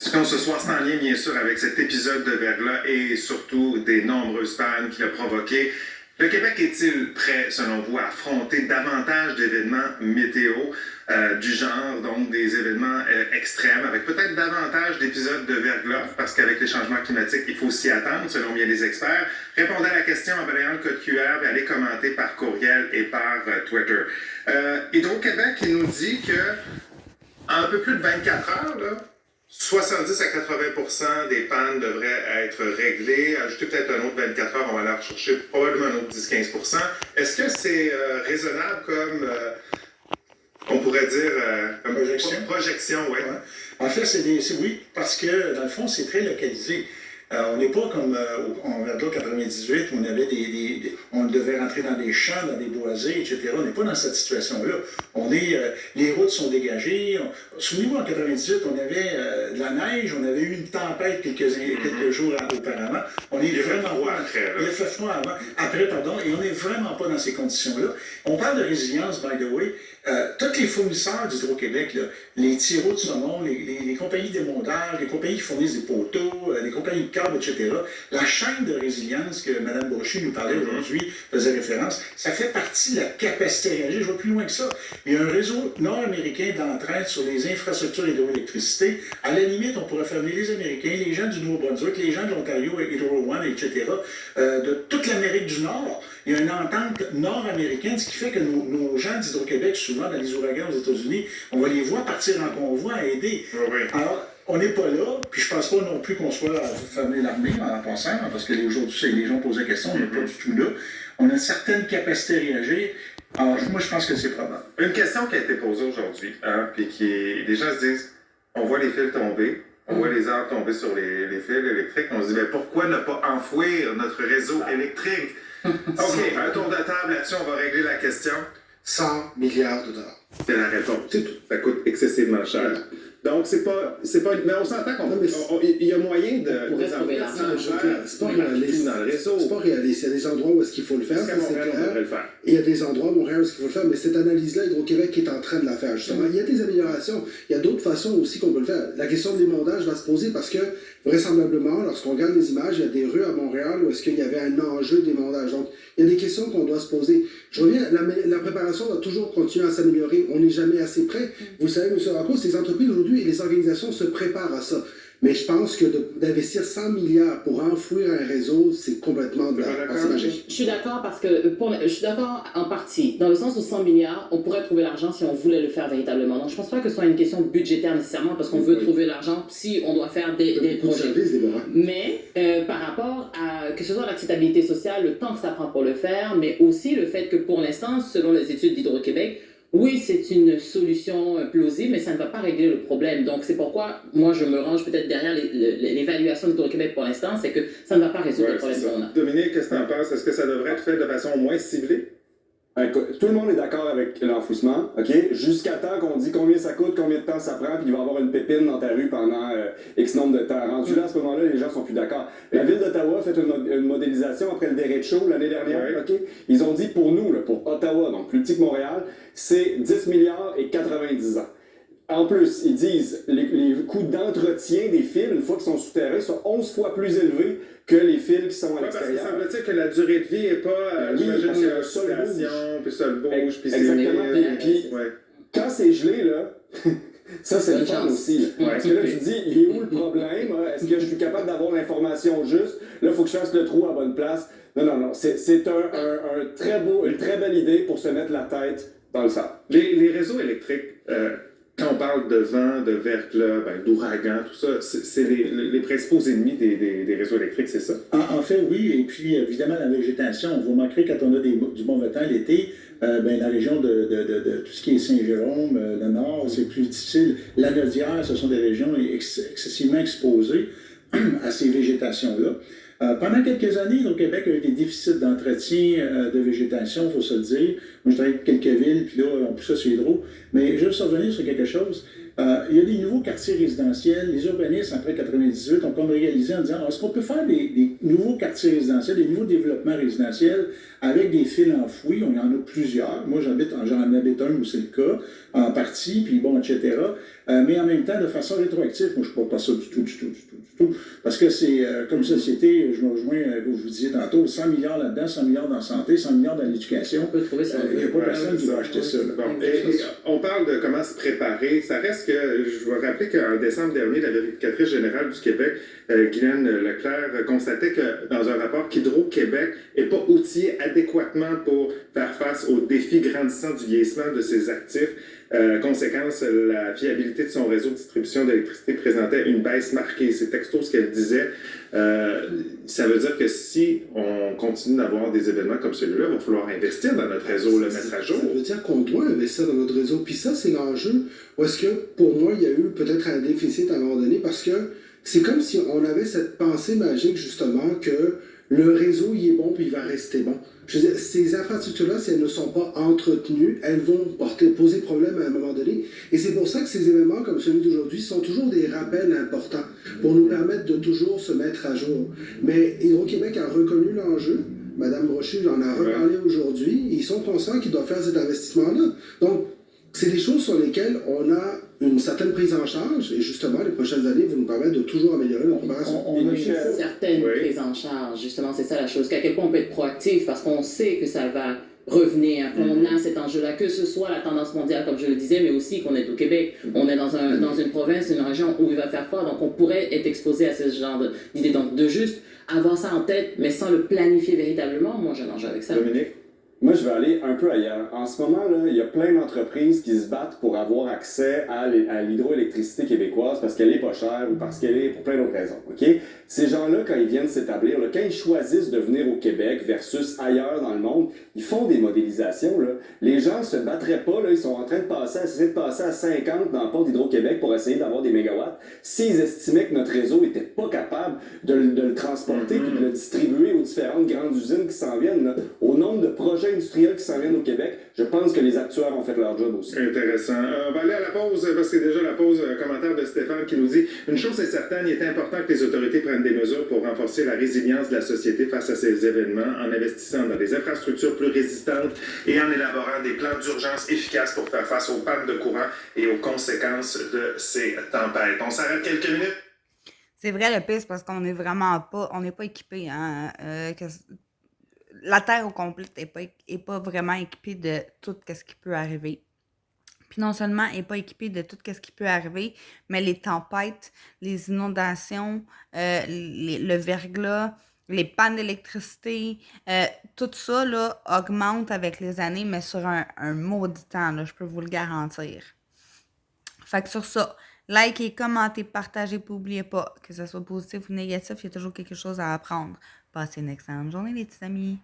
discussion ce soir c'est en lien, bien sûr, avec cet épisode de verglas et surtout des nombreuses pannes qu'il a provoquées. Le Québec est-il prêt, selon vous, à affronter davantage d'événements météo du genre, donc des événements extrêmes, avec peut-être davantage d'épisodes de verglas, parce qu'avec les changements climatiques, il faut s'y attendre, selon bien les experts. Répondez à la question en balayant le code QR et allez commenter par courriel et par Twitter. Hydro-Québec, il nous dit que en un peu plus de 24 heures, là, 70 à 80% des pannes devraient être réglées. Ajoutez peut-être un autre 24 heures, on va aller rechercher probablement un autre 10-15%. Est-ce que c'est raisonnable comme, on pourrait dire, comme projection ouais. En fait, oui, parce que dans le fond, c'est très localisé. On n'est pas comme en verglas 98 où on devait rentrer dans des champs, dans des boisés, etc. On n'est pas dans cette situation-là. Les routes sont dégagées. Souvenez-vous, en 98, on avait de la neige, on avait eu une tempête quelques jours auparavant. Il a fait froid après, et on n'est vraiment pas dans ces conditions-là. On parle de résilience, by the way. Tous les fournisseurs d'Hydro-Québec, là, les tireaux de saumon, les compagnies d'émondage, les compagnies qui fournissent des poteaux, les compagnies de câbles, etc., la chaîne de résilience que Mme Brochu nous parlait aujourd'hui faisait référence, ça fait partie de la capacité à réagir. Je vais plus loin que ça. Il y a un réseau nord-américain d'entraide sur les infrastructures hydroélectricité. À la limite, on pourrait faire venir les Américains, les gens du Nouveau-Brunswick, les gens de l'Ontario, Hydro One, etc., de toute l'Amérique du Nord. Il y a une entente nord-américaine, ce qui fait que nos gens d'Hydro-Québec, souvent dans les ouragans aux États-Unis, on va les voir partir en convoi à aider. Oui. Alors, on n'est pas là, puis je pense pas non plus qu'on soit à fermer l'armée en passant, parce que aujourd'hui, les gens posent la question, on n'est pas du tout là. On a une certaine capacité à réagir. Alors, moi, je pense que c'est probable. Une question qui a été posée aujourd'hui, puis les gens se disent, on voit les fils tomber, on voit les arbres tomber sur les fils électriques, on se dit, mais pourquoi ne pas enfouir notre réseau électrique? OK, un tour de table là-dessus, on va régler la question. 100 milliards de dollars. C'est la réponse. C'est tout. Ça coûte excessivement cher. Donc, c'est pas... Mais on s'entend qu'il y a moyen de... C'est pas réaliste. Dans le réseau. C'est pas réaliste. Il y a des endroits où est-ce qu'il faut le faire. Il y a des endroits où Montréal où est-ce qu'il faut le faire. Mais cette analyse-là, Hydro-Québec est en train de la faire, justement. Il y a des améliorations. Il y a d'autres façons aussi qu'on peut le faire. La question de l'émondage va se poser parce que, vraisemblablement, lorsqu'on regarde les images, il y a des rues à Montréal où est-ce qu'il y avait un enjeu d'émondage. Donc, il y a des questions qu'on doit se poser. Je reviens, la préparation doit toujours continuer à s'améliorer. On n'est jamais assez prêt. Vous savez, M. Racos, les entreprises aujourd'hui et les organisations se préparent à ça. Mais je pense que d'investir 100 milliards pour enfouir un réseau, c'est complètement de la pensée magique. Je suis d'accord parce que, je suis d'accord en partie. Dans le sens où 100 milliards, on pourrait trouver l'argent si on voulait le faire véritablement. Donc, je ne pense pas que ce soit une question budgétaire nécessairement parce qu'on veut trouver l'argent si on doit faire des projets. Mais par rapport à, que ce soit l'acceptabilité sociale, le temps que ça prend pour le faire, mais aussi le fait que pour l'instant, selon les études d'Hydro-Québec, oui, c'est une solution plausible, mais ça ne va pas régler le problème. Donc, c'est pourquoi moi, je me range peut-être derrière l'évaluation d'Hydro-Québec pour l'instant, c'est que ça ne va pas résoudre le problème qu'on a. Dominique, qu'est-ce que tu en penses? Est-ce que ça devrait être fait de façon moins ciblée? Tout le monde est d'accord avec l'enfouissement, OK? Jusqu'à temps qu'on dit combien ça coûte, combien de temps ça prend, puis il va y avoir une pépine dans ta rue pendant X nombre de temps. Rendu là, à ce moment-là, les gens sont plus d'accord. La Ville d'Ottawa a fait une modélisation après le derecho l'année dernière, OK? Ils ont dit pour nous, pour Ottawa, donc plus petit que Montréal, c'est 10 milliards et 90 ans. En plus, ils disent les coûts d'entretien des fils, une fois qu'ils sont souterrains, sont 11 fois plus élevés que les fils qui sont à l'extérieur. Parce que semble-t-il que la durée de vie n'est pas... oui, parce que le sol bouge, puis c'est... Exactement. Puis quand c'est gelé, là... Ça, c'est le fun aussi. Parce que là, tu te dis, il est où le problème? Est-ce que je suis capable d'avoir l'information juste? Là, il faut que je fasse le trou à bonne place. Non. C'est une très belle idée pour se mettre la tête dans le sable. Les réseaux électriques, quand on parle de vent, de verglas, d'ouragan, tout ça, c'est les principaux ennemis des réseaux électriques, c'est ça? En fait, oui. Et puis, évidemment, la végétation. Vous remarquerez, quand on a du bon temps l'été, la région de tout ce qui est Saint-Jérôme, le nord, c'est plus difficile. La Nodière, ce sont des régions excessivement exposées à ces végétations-là. Pendant quelques années, au Québec, il y a eu des déficits d'entretien de végétation, il faut se le dire. Moi, je travaille avec quelques villes, puis là, on pousse ça sur Hydro. Mais je veux revenir sur quelque chose. Il y a des nouveaux quartiers résidentiels. Les urbanistes, après 98, ont comme réalisé en disant, est-ce qu'on peut faire des nouveaux quartiers résidentiels, des nouveaux développements résidentiels avec des fils enfouis? On y en a plusieurs. Moi, j'en habite un où c'est le cas, en partie, puis bon, etc. mais en même temps, de façon rétroactive, moi, je ne porte pas ça du tout. Parce que c'est, comme société, je me rejoins à ce que vous disiez tantôt, 100 milliards là-dedans, 100 milliards dans la santé, 100 milliards dans l'éducation. On peut trouver ça. Il n'y a pas personne qui va acheter ça. Là. Bon, et on parle de comment se préparer. Ça reste que, je vais rappeler qu'en décembre dernier, la vérificatrice générale du Québec, Guylaine Leclerc, constatait que dans un rapport qu'Hydro-Québec n'est pas outillé adéquatement pour faire face aux défis grandissants du vieillissement de ses actifs. Conséquence, la fiabilité de son réseau de distribution d'électricité présentait une baisse marquée. C'est texto ce qu'elle disait. Ça veut dire que si on continue d'avoir des événements comme celui-là, il va falloir investir dans notre réseau, le mettre à jour. Ça veut dire qu'on doit investir dans notre réseau. Puis ça, c'est l'enjeu. Ou est-ce que, pour moi, il y a eu peut-être un déficit à un moment donné, parce que c'est comme si on avait cette pensée magique, justement, que le réseau, il est bon, puis il va rester bon. Je veux dire, ces infrastructures-là, si elles ne sont pas entretenues, elles vont poser problème à un moment donné. Et c'est pour ça que ces événements comme celui d'aujourd'hui sont toujours des rappels importants pour nous permettre de toujours se mettre à jour. Mais Hydro-Québec a reconnu l'enjeu. Madame Brochu en a reparlé aujourd'hui. Ils sont conscients qu'ils doivent faire cet investissement-là. Donc, c'est des choses sur lesquelles on a une certaine prise en charge, et justement, les prochaines années vont nous permettre de toujours améliorer notre préparation. On a Une certaine prise en charge, justement, c'est ça la chose. Qu'à quel point on peut être proactif, parce qu'on sait que ça va revenir, qu'on a cet enjeu-là, que ce soit la tendance mondiale, comme je le disais, mais aussi qu'on est au Québec, on est dans une province, une région où il va faire froid, donc on pourrait être exposé à ce genre d'idées. Donc, de juste avoir ça en tête, mais sans le planifier véritablement, moi, j'ai un enjeu avec ça. Dominique? Moi, je vais aller un peu ailleurs. En ce moment, là, il y a plein d'entreprises qui se battent pour avoir accès à l'hydroélectricité québécoise parce qu'elle est pas chère ou parce qu'elle est pour plein d'autres raisons. OK? Ces gens-là, quand ils viennent s'établir, là, quand ils choisissent de venir au Québec versus ailleurs dans le monde, ils font des modélisations. Là. Les gens se battraient pas. Là, ils sont en train de essayer de passer à 50 dans le port d'Hydro-Québec pour essayer d'avoir des mégawatts. S'ils estimaient que notre réseau n'était pas capable de le transporter et de le distribuer aux différentes grandes usines qui s'en viennent, là, au nombre de projets industriels qui s'en viennent au Québec, je pense que les actuaires ont fait leur job aussi. Intéressant. On va aller à la pause, parce que c'est déjà la pause, commentaire de Stéphane qui nous dit « Une chose est certaine, il est important que les autorités prennent des mesures pour renforcer la résilience de la société face à ces événements en investissant dans des infrastructures plus résistantes et en élaborant des plans d'urgence efficaces pour faire face aux pannes de courant et aux conséquences de ces tempêtes. » On s'arrête quelques minutes. C'est vrai le pire, parce qu'on n'est vraiment pas, on n'est pas équipé. Hein? La Terre au complet est pas vraiment équipée de tout ce qui peut arriver. Puis non seulement elle n'est pas équipée de tout ce qui peut arriver, mais les tempêtes, les inondations, le verglas, les pannes d'électricité, tout ça là, augmente avec les années, mais sur un maudit temps, là, je peux vous le garantir. Fait que sur ça, likez, commentez, partagez, puis n'oubliez pas, que ce soit positif ou négatif, il y a toujours quelque chose à apprendre. Passez une excellente journée, les petits amis.